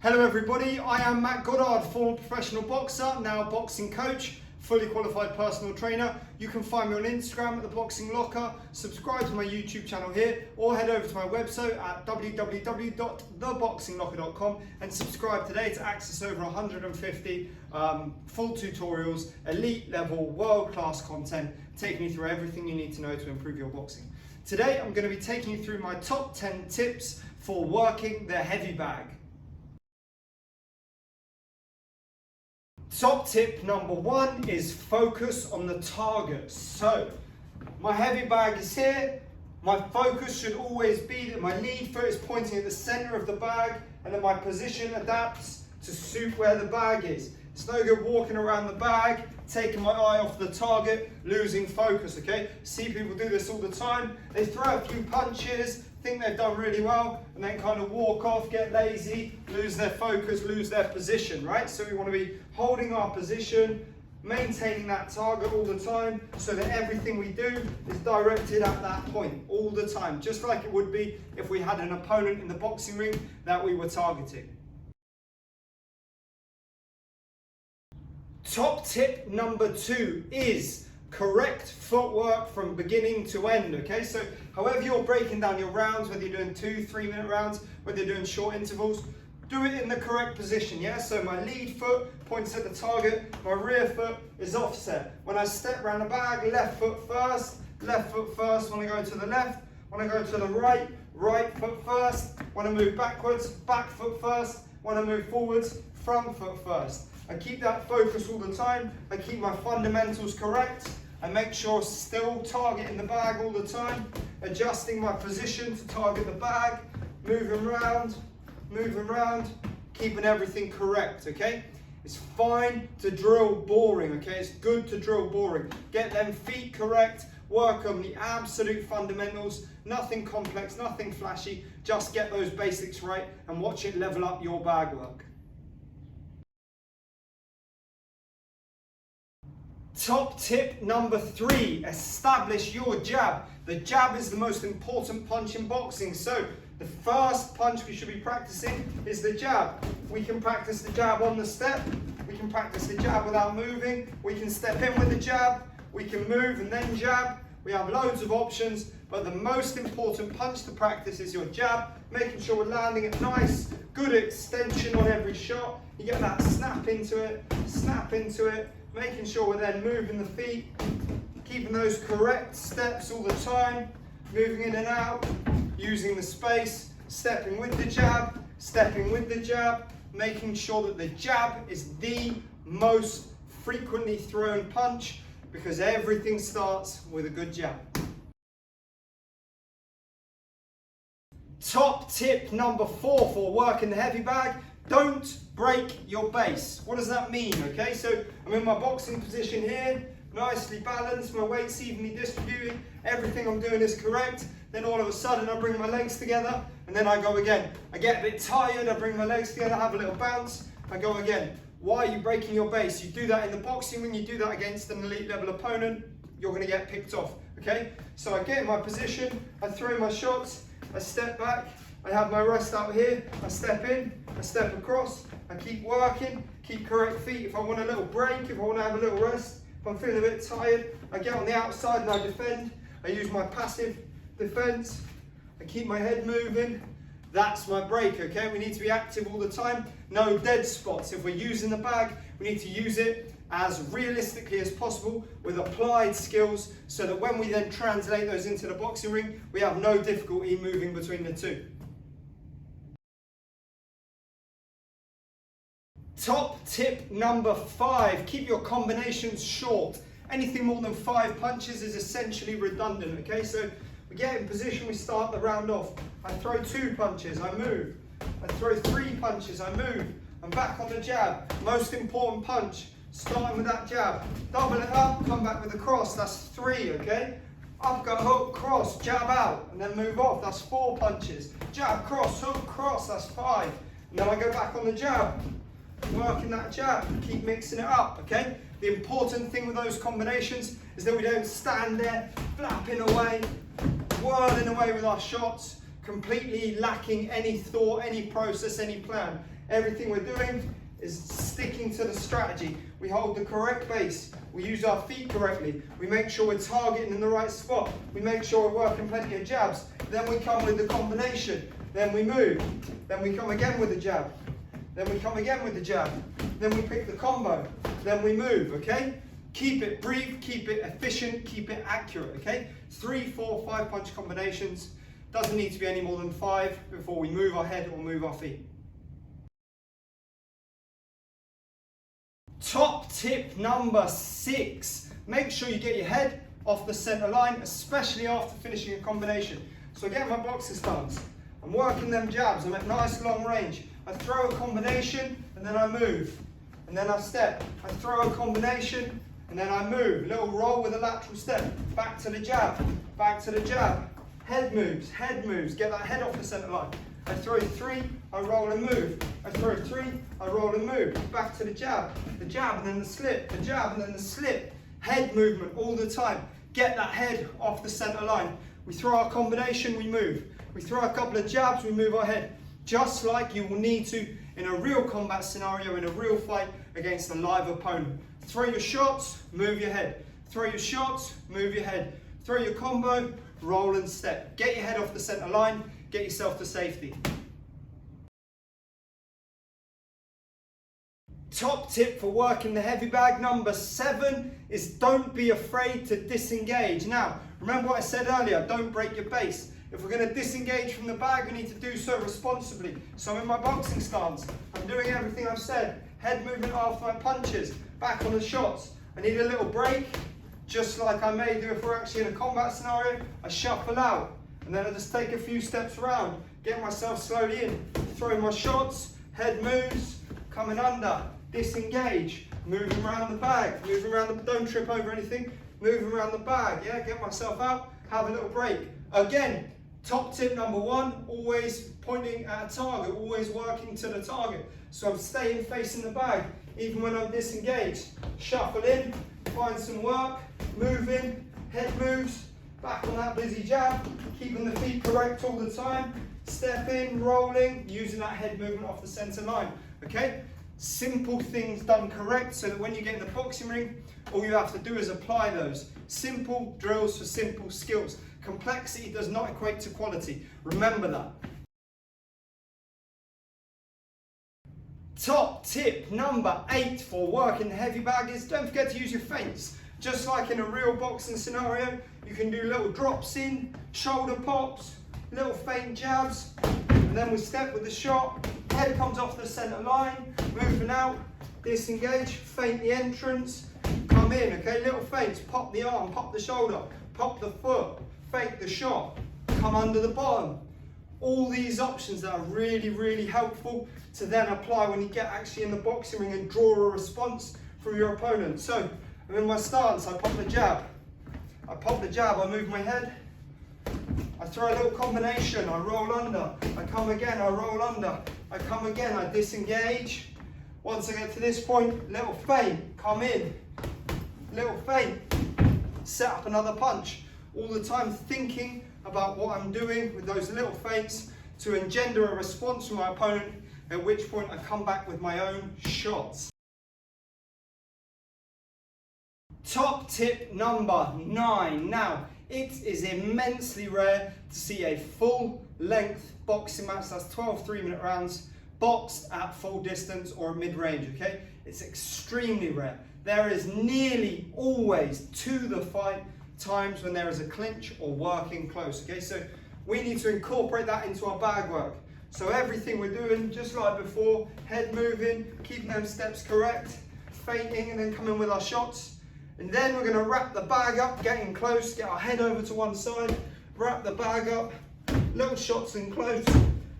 Hello everybody, I am Matt Goddard, former professional boxer, now boxing coach, fully qualified personal trainer. You can find me on Instagram at The Boxing Locker, subscribe to my YouTube channel here, or head over to my website at www.theboxinglocker.com and subscribe today to access over 150 full tutorials, elite level, world-class content, taking you through everything you need to know to improve your boxing. Today I'm going to be taking you through my top 10 tips for working the heavy bag. Top tip number one is focus on the target. So, my heavy bag is here. My focus should always be that my lead foot is pointing at the center of the bag and that my position adapts to suit where the bag is. It's no good walking around the bag, taking my eye off the target, losing focus, okay? See people do this all the time. They throw a few punches, think they've done really well, and then kind of walk off, get lazy, lose their focus, lose their position, right? So we want to be holding our position, maintaining that target all the time, so that everything we do is directed at that point all the time, just like it would be if we had an opponent in the boxing ring that we were targeting. Top tip number two is correct footwork from beginning to end, okay? So however you're breaking down your rounds, whether you're doing 2-3 minute rounds, whether you're doing short intervals, do it in the correct position, yeah? So my lead foot points at the target, my rear foot is offset. When I step around the bag, left foot first. When I go to the left. When I go to the right, right foot first. When I move backwards, back foot first. When I move forwards, front foot first. I keep that focus all the time. I keep my fundamentals correct. I make sure still targeting the bag all the time. Adjusting my position to target the bag. Moving around, keeping everything correct, okay? It's fine to drill boring, okay? It's good to drill boring. Get them feet correct. Work on the absolute fundamentals. Nothing complex, nothing flashy. Just get those basics right and watch it level up your bag work. Top tip number three, establish your jab. The jab is the most important punch in boxing. So the first punch we should be practicing is the jab. We can practice the jab on the step. We can practice the jab without moving. We can step in with the jab. We can move and then jab. We have loads of options, but the most important punch to practice is your jab, making sure we're landing it nice, good extension on every shot. You get that snap into it, making sure we're then moving the feet, keeping those correct steps all the time, moving in and out, using the space, stepping with the jab, making sure that the jab is the most frequently thrown punch because everything starts with a good jab. Top tip number four for working the heavy bag, don't break your base. What does that mean? Okay, so I'm in my boxing position here, nicely balanced, my weight's evenly distributed, everything I'm doing is correct. Then all of a sudden I bring my legs together and then I go again. I get a bit tired, I bring my legs together, have a little bounce, I go again. Why are you breaking your base? You do that in the boxing ring, you do that against an elite level opponent, you're going to get picked off, okay? So I get in my position, I throw my shots, I step back, I have my rest out here, I step in, I step across, I keep working, keep correct feet. If I want a little break, if I want to have a little rest, if I'm feeling a bit tired, I get on the outside and I defend. I use my passive defense, I keep my head moving. That's my break, okay? We need to be active all the time, no dead spots. If we're using the bag, we need to use it as realistically as possible with applied skills so that when we then translate those into the boxing ring, we have no difficulty moving between the two. Top tip number five, keep your combinations short. Anything more than 5 punches is essentially redundant, okay? So we get in position, we start the round off. I throw 2 punches, I move. I throw 3 punches, I move. I'm back on the jab. Most important punch, starting with that jab. Double it up, come back with a cross, that's 3, okay? Uppercut, hook, cross, jab out, and then move off, that's 4 punches. Jab, cross, hook, cross, that's 5. And then I go back on the jab. Working that jab, keep mixing it up, okay? The important thing with those combinations is that we don't stand there flapping away, whirling away with our shots, completely lacking any thought, any process, any plan. Everything we're doing is sticking to the strategy. We hold the correct base. We use our feet correctly. We make sure we're targeting in the right spot. We make sure we're working plenty of jabs. Then we come with the combination. Then we move. Then we come again with the jab. Then we come again with the jab. Then we pick the combo. Then we move, okay? Keep it brief, keep it efficient, keep it accurate, okay? 3, 4, 5 punch combinations. Doesn't need to be any more than 5 before we move our head or move our feet. Top tip number 6. Make sure you get your head off the center line, especially after finishing a combination. So I get my boxing stance. I'm working them jabs. I'm at nice long range. I throw a combination and then I move. And then I step. I throw a combination and then I move. Little roll with a lateral step. Back to the jab. Back to the jab. Head moves. Head moves. Get that head off the center line. I throw 3, I roll and move. I throw 3, I roll and move. Back to the jab and then the slip, the jab and then the slip. Head movement all the time. Get that head off the center line. We throw our combination, we move. We throw a couple of jabs, we move our head. Just like you will need to in a real combat scenario, in a real fight against a live opponent. Throw your shots, move your head. Throw your shots, move your head. Throw your combo, roll and step. Get your head off the center line. Get yourself to safety. Top tip for working the heavy bag number 7 is don't be afraid to disengage. Now, remember what I said earlier, don't break your base. If we're going to disengage from the bag, we need to do so responsibly. So I'm in my boxing stance. I'm doing everything I've said. Head movement after my punches, back on the shots. I need a little break, just like I may do if we're actually in a combat scenario. I shuffle out. And then I just take a few steps around, get myself slowly in, throw my shots, head moves, coming under, disengage, moving around the bag, moving around the, don't trip over anything, moving around the bag, yeah, get myself out, have a little break. Again, top tip number 1, always pointing at a target, always working to the target. So I'm staying facing the bag, even when I'm disengaged. Shuffle in, find some work, move in, head moves, back on that busy jab, keeping the feet correct all the time, step in, rolling, using that head movement off the center line, okay? Simple things done correct so that when you get in the boxing ring, all you have to do is apply those. Simple drills for simple skills. Complexity does not equate to quality. Remember that. Top tip number 8 for working the heavy bag is don't forget to use your feints. Just like in a real boxing scenario, you can do little drops in, shoulder pops, little feint jabs, and then we step with the shot, head comes off the center line, moving out, disengage, feint the entrance, come in, okay, little feints, pop the arm, pop the shoulder, pop the foot, fake the shot, come under the bottom. All these options that are really, really helpful to then apply when you get actually in the boxing ring and draw a response from your opponent. So, I'm in my stance, I pop the jab. I pop the jab, I move my head. I throw a little combination, I roll under. I come again, I roll under. I come again, I disengage. Once I get to this point, little feint, come in. Little feint, set up another punch. All the time thinking about what I'm doing with those little feints to engender a response from my opponent, at which point I come back with my own shots. Top tip number 9. Now, it is immensely rare to see a full length boxing match, that's 12 3-minute rounds, boxed at full distance or mid-range, okay? It's extremely rare. There is nearly always to the fight times when there is a clinch or working close, okay? So we need to incorporate that into our bag work. So everything we're doing, just like before, head moving, keeping them steps correct, feinting and then coming with our shots. And then we're going to wrap the bag up, getting close, get our head over to one side, wrap the bag up, little shots in close,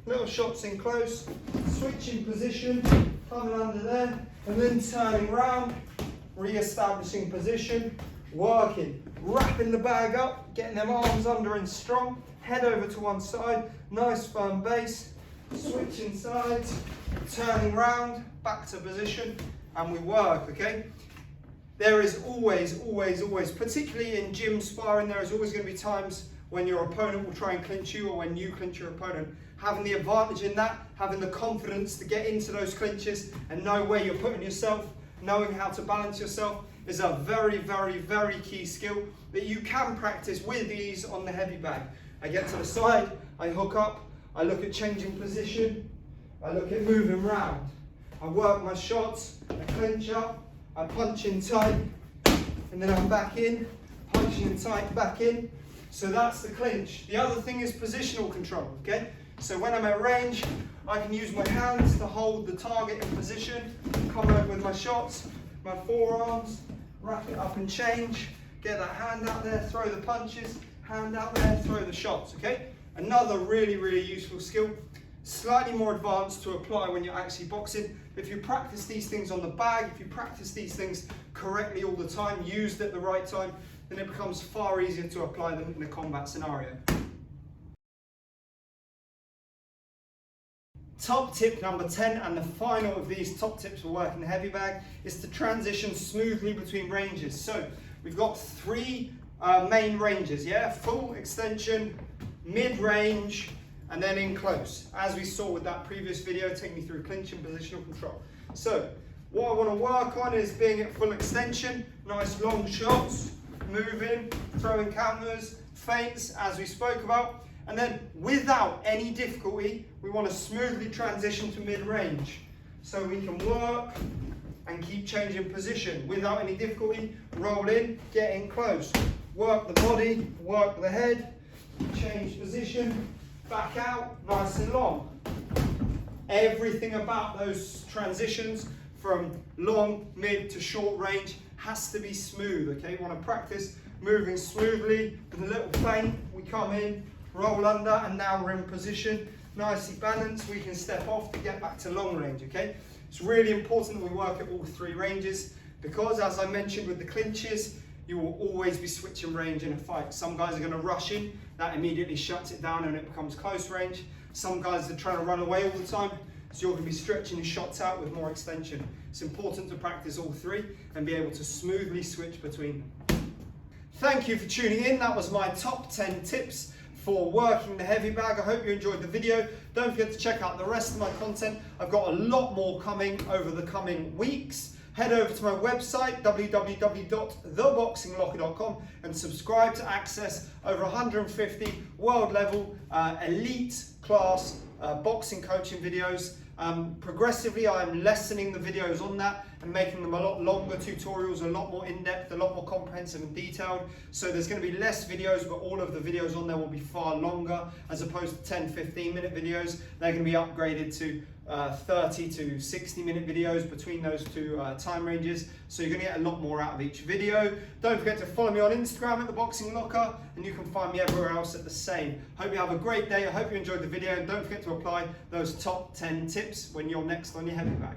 little shots in close, switching position, coming under there, and then turning round, re-establishing position, working, wrapping the bag up, getting them arms under and strong, head over to one side, nice firm base, switching sides, turning round, back to position, and we work, okay? There is always, particularly in gym sparring, there is always going to be times when your opponent will try and clinch you or when you clinch your opponent. Having the advantage in that, having the confidence to get into those clinches and know where you're putting yourself, knowing how to balance yourself is a very, very, very key skill that you can practice with ease on the heavy bag. I get to the side, I hook up, I look at changing position, I look at moving round. I work my shots, I clinch up, I punch in tight, and then I'm back in, punching in tight, back in. So that's the clinch. The other thing is positional control, okay? So when I'm at range, I can use my hands to hold the target in position, come over with my shots, my forearms, wrap it up and change, get that hand out there, throw the punches, hand out there, throw the shots, okay? Another really, really useful skill, slightly more advanced to apply when you're actually boxing. If you practice these things on the bag, if you practice these things correctly all the time, used at the right time, then it becomes far easier to apply them in a combat scenario. Top tip number 10, and the final of these top tips for working the heavy bag, is to transition smoothly between ranges. So we've got three main ranges, yeah? Full extension, mid-range, and then in close. As we saw with that previous video, taking me through clinch and positional control. So what I want to work on is being at full extension, nice long shots, moving, throwing counters, feints, as we spoke about. And then without any difficulty, we want to smoothly transition to mid-range. So we can work and keep changing position without any difficulty. Roll in, get in close. Work the body, work the head, change position, back out, nice and long. Everything about those transitions from long, mid to short range has to be smooth, okay? We want to practice moving smoothly with a little feint. We come in, roll under, and now we're in position, nicely balanced. We can step off to get back to long range, okay? It's really important that we work at all three ranges because, as I mentioned with the clinches, you will always be switching range in a fight. Some guys are going to rush in, that immediately shuts it down and it becomes close range. Some guys are trying to run away all the time, so you're going to be stretching your shots out with more extension. It's important to practice all three and be able to smoothly switch between them. Thank you for tuning in. That was my top 10 tips for working the heavy bag. I hope you enjoyed the video. Don't forget to check out the rest of my content. I've got a lot more coming over the coming weeks. Head over to my website, www.theboxinglocker.com, and subscribe to access over 150 world level elite class boxing coaching videos. Progressively, I'm lessening the videos on that and making them a lot longer tutorials, a lot more in-depth, a lot more comprehensive and detailed. So there's going to be less videos, but all of the videos on there will be far longer as opposed to 10-15 minute videos. They're going to be upgraded to 30 to 60 minute videos between those two time ranges. So you're going to get a lot more out of each video. Don't forget to follow me on Instagram at The Boxing Locker, and you can find me everywhere else at the same. Hope you have a great day. I hope you enjoyed the video, and don't forget to apply those top 10 tips when you're next on your heavy bag.